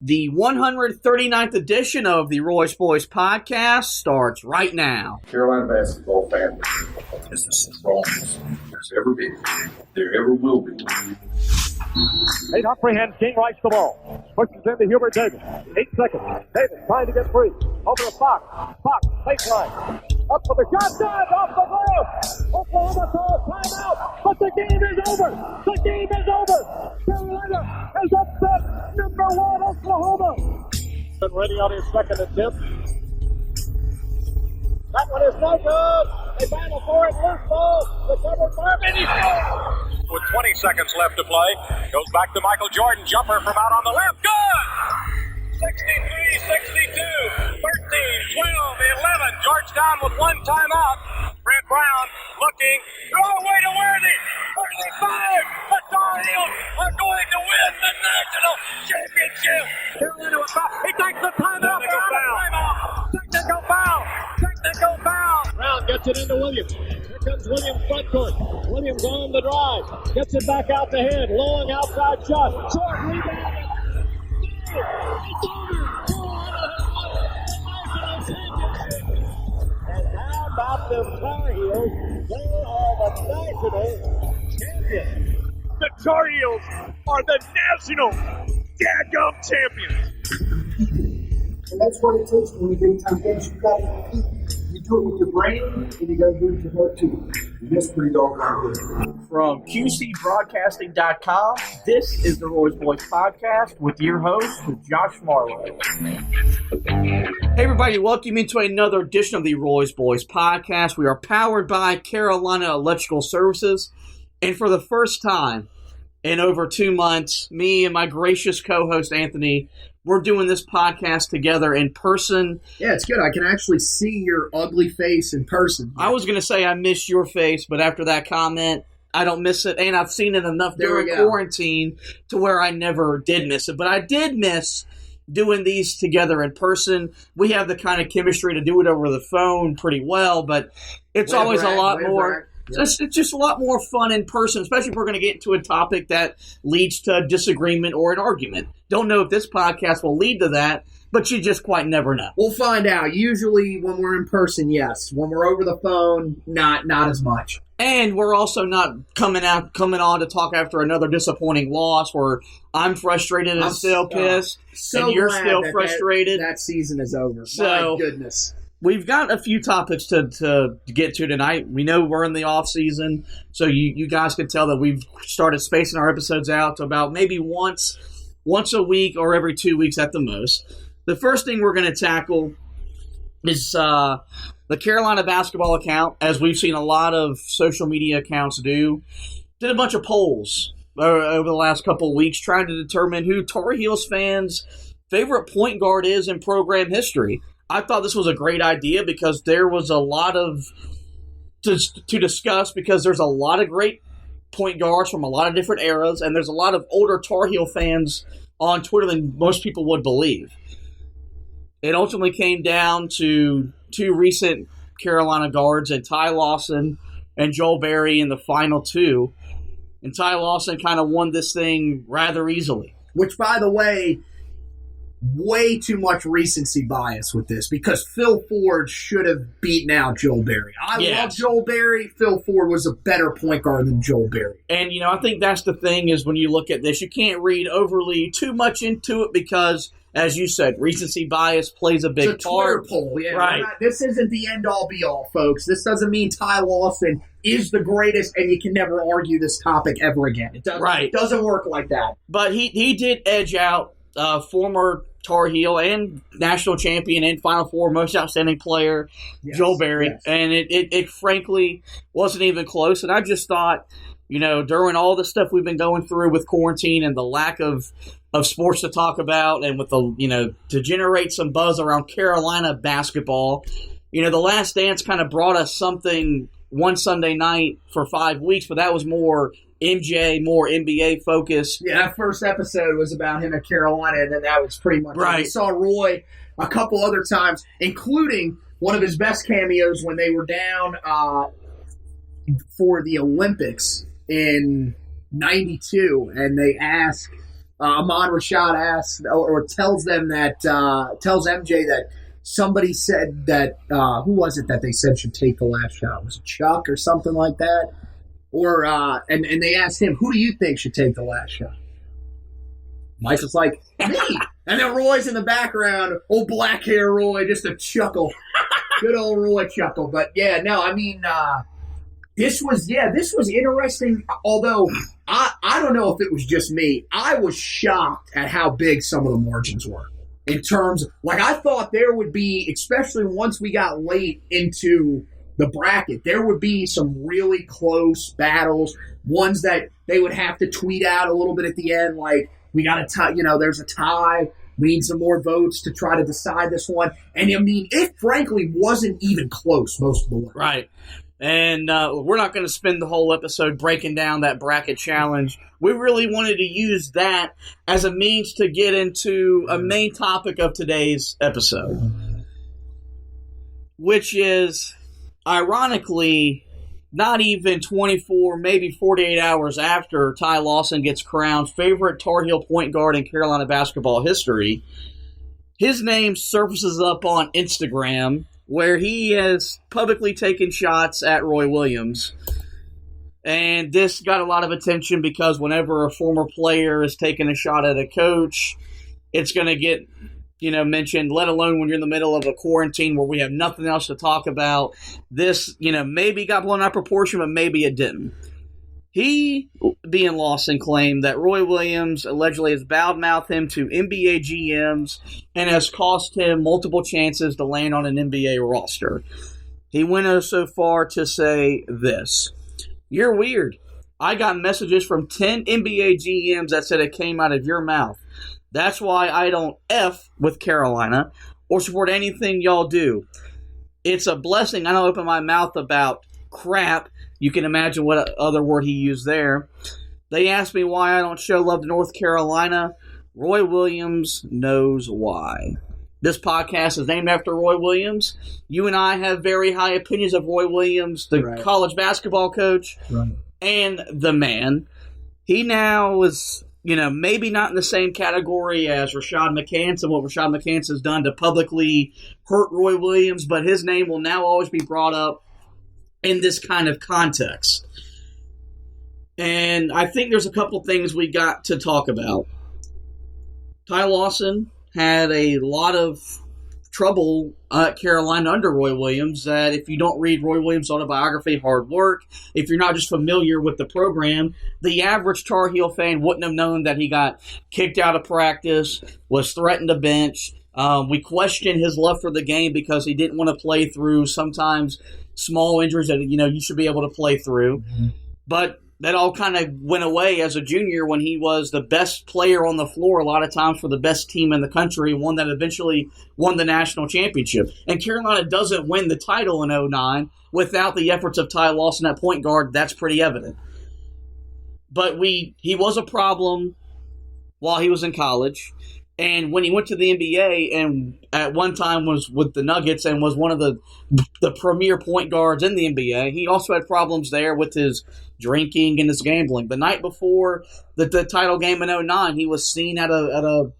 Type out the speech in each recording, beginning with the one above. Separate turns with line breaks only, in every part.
The 139th edition of the Royce Boys podcast starts right now.
Carolina basketball family is the strongest there's ever been. There ever will be.
Nate Humphrey King rights the ball. Pushes into Hubert Davis. 8 seconds. Davis trying to get free. Over to Fox. Fox, baseline. Up for the shot. Good. Off the glass. Oklahoma calls timeout. But the game is over. The game is over. Carolina has upset number 1 Oklahoma. Been ready on his second attempt. That one is no good. They battle for it. Loose ball. Recovered by Minnie.
With 20 seconds left to play. Goes back to Michael Jordan. Jumper from out on the left. Good! 63, 62, 13, 12, 11. Georgetown with one timeout. Brent Brown looking. Throw away to Worthy. 45. The Tar Heels are going to win the national championship. Carolina with foul. He takes the timeout. Technical foul. Technical foul.
Brown gets it into Williams. Here comes Williams front court. Williams on the drive. Gets it back out the head. Long outside shot. Short rebound. It's over. And how about the Tar Heels? They are the national champions.
The Tar Heels are the national dadgum champions.
And that's what it takes when you big time games. You got to compete. You do it with your brain, and you got to do it with your heart too. And that's pretty doggone good.
From QCBroadcasting.com, this is the Royce Boys podcast with your host, Josh Marlowe. Hey everybody, welcome into another edition of the Royce Boys podcast. We are powered by Carolina Electrical Services, and for the first time in over 2 months, me and my gracious co-host Anthony, we're doing this podcast together in person.
Yeah, it's good. I can actually see your ugly face in person.
I was going to say I miss your face, but after that comment, I don't miss it. And I've seen it enough during quarantine to where I never did miss it. But I did miss doing these together in person. We have the kind of chemistry to do it over the phone pretty well, but it's always a lot more. It's just a lot more fun in person, especially if we're going to get into a topic that leads to a disagreement or an argument. Don't know if this podcast will lead to that, but you just quite never know.
We'll find out. Usually when we're in person, yes. When we're over the phone, not as much.
And we're also not coming on to talk after another disappointing loss where I'm frustrated and still pissed, and you're still frustrated.
That season is over.
So,
my goodness.
We've got a few topics to get to tonight. We know we're in the off season, so you guys can tell that we've started spacing our episodes out to about maybe once a week or every 2 weeks at the most. The first thing we're going to tackle is the Carolina basketball account, as we've seen a lot of social media accounts do, did a bunch of polls over the last couple of weeks trying to determine who Tar Heels fans' favorite point guard is in program history. I thought this was a great idea because there was a lot to discuss, because there's a lot of great point guards from a lot of different eras, and there's a lot of older Tar Heel fans on Twitter than most people would believe. It ultimately came down to two recent Carolina guards, and Ty Lawson and Joel Berry in the final two. And Ty Lawson kind of won this thing rather easily.
Which, by the way too much recency bias with this, because Phil Ford should have beaten out Joel Berry. I love Joel Berry. Phil Ford was a better point guard than Joel Berry.
And, I think that's the thing is when you look at this, you can't read overly too much into it because, as you said, recency bias plays a big
part. It's a Twitter poll, yeah. Right. This isn't the end-all, be-all, folks. This doesn't mean Ty Lawson is the greatest and you can never argue this topic ever again. It doesn't work like that.
But he did edge out former Tar Heel and national champion and Final Four most outstanding player, Joel Berry. Yes. And it frankly wasn't even close. And I just thought, during all the stuff we've been going through with quarantine and the lack of sports to talk about, and with the, to generate some buzz around Carolina basketball, the Last Dance kind of brought us something one Sunday night for 5 weeks, but that was more MJ, more NBA focused.
Yeah, that first episode was about him at Carolina, and then that was pretty much
right.
We saw Roy a couple other times, including one of his best cameos when they were down for the Olympics in '92, and they asked Ahmad Rashad asks or tells them that tells MJ that somebody said that who was it that they said should take the last shot? Was it Chuck or something like that? Or and they asked him, who do you think should take the last shot? Michael's like, me. And then Roy's in the background, old black hair Roy, just a chuckle. Good old Roy chuckle. But yeah, no, I mean, this was interesting. Although I don't know if it was just me. I was shocked at how big some of the margins were. In terms of, like, I thought there would be, especially once we got late into the bracket, there would be some really close battles, ones that they would have to tweet out a little bit at the end, like, we got a tie, there's a tie, we need some more votes to try to decide this one. And, I mean, it frankly wasn't even close most of the way.
Right. And we're not going to spend the whole episode breaking down that bracket challenge. We really wanted to use that as a means to get into a main topic of today's episode, which is, ironically, not even 24, maybe 48 hours after Ty Lawson gets crowned favorite Tar Heel point guard in Carolina basketball history, his name surfaces up on Instagram, where he has publicly taken shots at Roy Williams. And this got a lot of attention because whenever a former player is taking a shot at a coach, it's going to get, mentioned, let alone when you're in the middle of a quarantine where we have nothing else to talk about. This, maybe got blown out of proportion, but maybe it didn't. He, being Lawson, claimed that Roy Williams allegedly has bad-mouthed him to NBA GMs and has cost him multiple chances to land on an NBA roster. He went so far to say this: "You're weird. I got messages from 10 NBA GMs that said it came out of your mouth. That's why I don't F with Carolina or support anything y'all do. It's a blessing I don't open my mouth about crap." You can imagine what other word he used there. "They asked me why I don't show love to North Carolina. Roy Williams knows why." This podcast is named after Roy Williams. You and I have very high opinions of Roy Williams, the college basketball coach, and the man. He now is, maybe not in the same category as Rashad McCants and what Rashad McCants has done to publicly hurt Roy Williams, but his name will now always be brought up in this kind of context. And I think there's a couple things we got to talk about. Ty Lawson had a lot of trouble at Carolina under Roy Williams, that if you don't read Roy Williams' autobiography, Hard Work, if you're not just familiar with the program, the average Tar Heel fan wouldn't have known that he got kicked out of practice, was threatened to bench. We questioned his love for the game because he didn't want to play through sometimes small injuries that, you should be able to play through. Mm-hmm. But that all kind of went away as a junior when he was the best player on the floor a lot of times for the best team in the country, one that eventually won the national championship. And Carolina doesn't win the title in 2009 without the efforts of Ty Lawson at point guard. That's pretty evident. But he was a problem while he was in college. And when he went to the NBA and at one time was with the Nuggets and was one of the premier point guards in the NBA, he also had problems there with his drinking and his gambling. The night before the title game in 2009, he was seen at a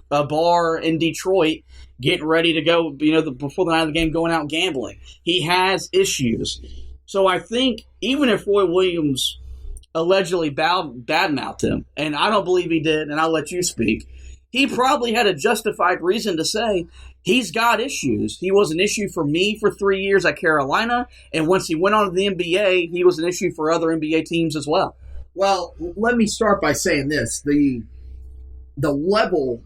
bar in Detroit getting ready to go, before the night of the game, going out gambling. He has issues. So I think even if Roy Williams allegedly badmouthed him, and I don't believe he did, and I'll let you speak, he probably had a justified reason to say he's got issues. He was an issue for me for 3 years at Carolina, and once he went on to the NBA, he was an issue for other NBA teams as well.
Well, let me start by saying this. The level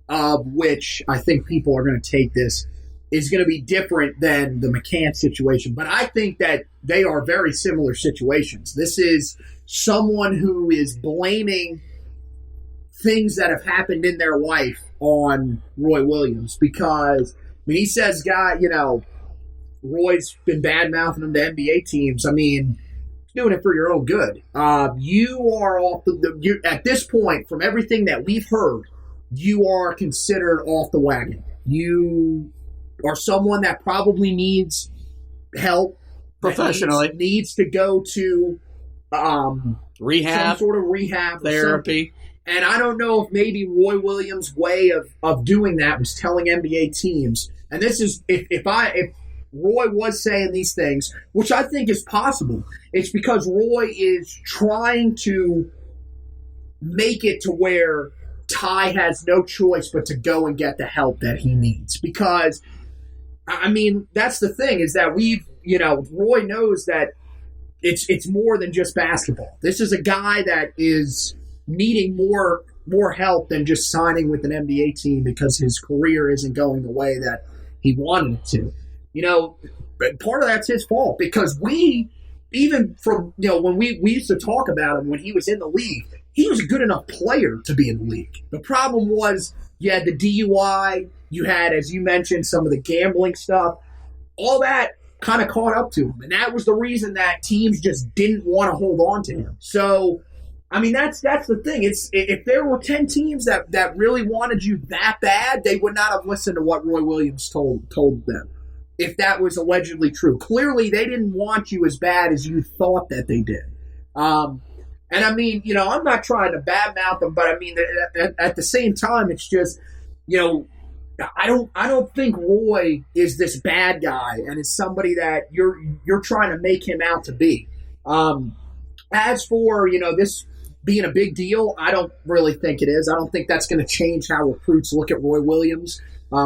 of which I think people are going to take this is going to be different than the McCann situation, but I think that they are very similar situations. This is someone who is blaming things that have happened in their life on Roy Williams because, he says, Roy's been bad-mouthing him to NBA teams. Doing it for your own good. You are off at this point, from everything that we've heard, you are considered off the wagon. You are someone that probably needs help
professionally,
needs to go to
rehab,
some sort of rehab,
therapy.
And I don't know if maybe Roy Williams' way of doing that was telling NBA teams, and this is if Roy was saying these things, which I think is possible, it's because Roy is trying to make it to where Ty has no choice but to go and get the help that he needs. Because, I mean, that's the thing, is that Roy knows that it's more than just basketball. This is a guy that is needing more help than just signing with an NBA team because his career isn't going the way that he wanted it to. Part of that's his fault, because even from when we used to talk about him when he was in the league, he was a good enough player to be in the league. The problem was you had the DUI, you had, as you mentioned, some of the gambling stuff. All that kind of caught up to him, and that was the reason that teams just didn't want to hold on to him. So, I mean, that's the thing. It's if there were 10 teams that really wanted you that bad, they would not have listened to what Roy Williams told them, if that was allegedly true. Clearly, they didn't want you as bad as you thought that they did. And I mean, I'm not trying to badmouth them, but I mean, at the same time, it's just, I don't think Roy is this bad guy and is somebody that you're trying to make him out to be. As for, this being a big deal, I don't really think it is. I don't think that's going to change how recruits look at Roy Williams,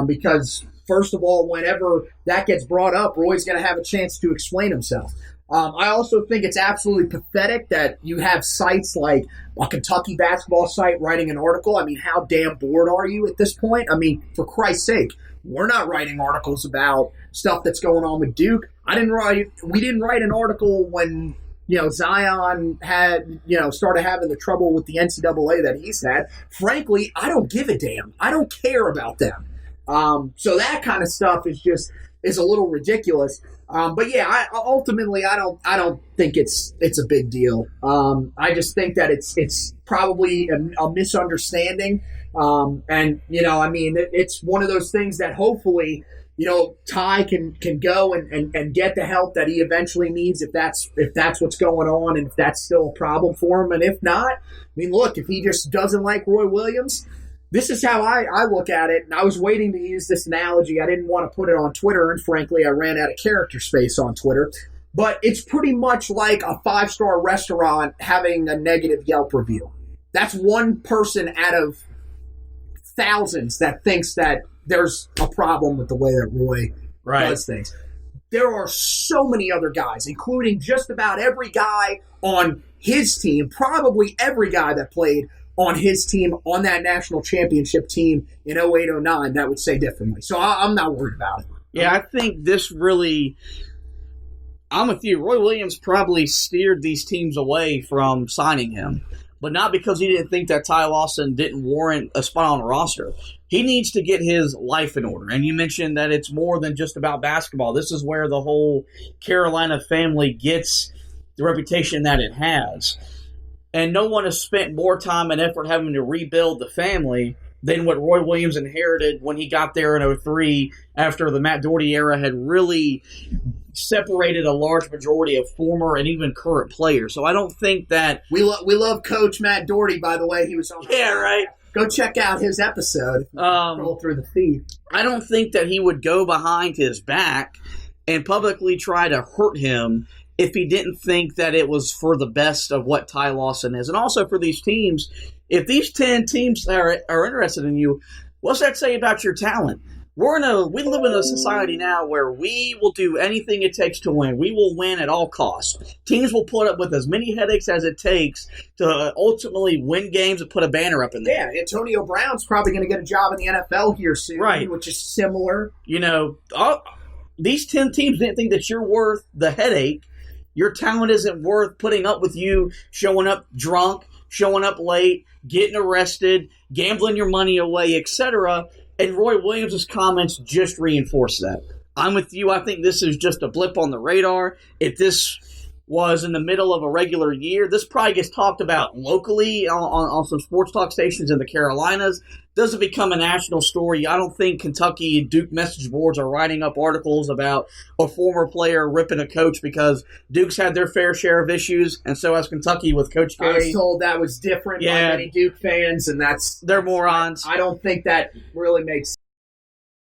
because first of all, whenever that gets brought up, Roy's going to have a chance to explain himself. I also think it's absolutely pathetic that you have sites like a Kentucky basketball site writing an article. I mean, how damn bored are you at this point? I mean, for Christ's sake, we're not writing articles about stuff that's going on with Duke. We didn't write an article when Zion had, started having the trouble with the NCAA that he's had. Frankly, I don't give a damn. I don't care about them. So that kind of stuff is a little ridiculous. But yeah, I don't think it's a big deal. I just think that it's probably a misunderstanding. And I mean, it's one of those things that hopefully, Ty can go and get the help that he eventually needs if that's what's going on and if that's still a problem for him. And if not, I mean, look, if he just doesn't like Roy Williams, this is how I look at it, and I was waiting to use this analogy. I didn't want to put it on Twitter, and frankly, I ran out of character space on Twitter. But it's pretty much like a 5-star restaurant having a negative Yelp review. That's one person out of thousands that thinks that there's a problem with the way that Roy does things. There are so many other guys, including just about every guy on his team, probably every guy that played on his team, on that national championship team in 08-09, that would say differently. So I'm not worried about it.
Yeah, I think this really – I'm with you. Roy Williams probably steered these teams away from signing him, but not because he didn't think that Ty Lawson didn't warrant a spot on the roster. He needs to get his life in order. And you mentioned that it's more than just about basketball. This is where the whole Carolina family gets the reputation that it has. And no one has spent more time and effort having to rebuild the family than what Roy Williams inherited when he got there in 2003 after the Matt Doherty era had really separated a large majority of former and even current players. So I don't think that...
We love Coach Matt Doherty, by the way. He was on...
Yeah, right.
Go check out his episode. Roll through the feed.
I don't think that he would go behind his back and publicly try to hurt him if he didn't think that it was for the best of what Ty Lawson is. And also for these teams, if these 10 teams are interested in you, what's that say about your talent? We live in a society now where we will do anything it takes to win. We will win at all costs. Teams will put up with as many headaches as it takes to ultimately win games and put a banner up in there.
Yeah, Antonio Brown's probably going to get a job in the NFL here soon, right? Which is similar.
These 10 teams didn't think that you're worth the headache. Your talent isn't worth putting up with you showing up drunk, showing up late, getting arrested, gambling your money away, etc. And Roy Williams' comments just reinforce that. I'm with you. I think this is just a blip on the radar. If this was in the middle of a regular year. This probably gets talked about locally on some sports talk stations in the Carolinas. Doesn't become a national story. I don't think Kentucky and Duke message boards are writing up articles about a former player ripping a coach because Duke's had their fair share of issues, and so has Kentucky with Coach K.
I was told that was different by many Duke fans, and
they're morons.
I don't think that really makes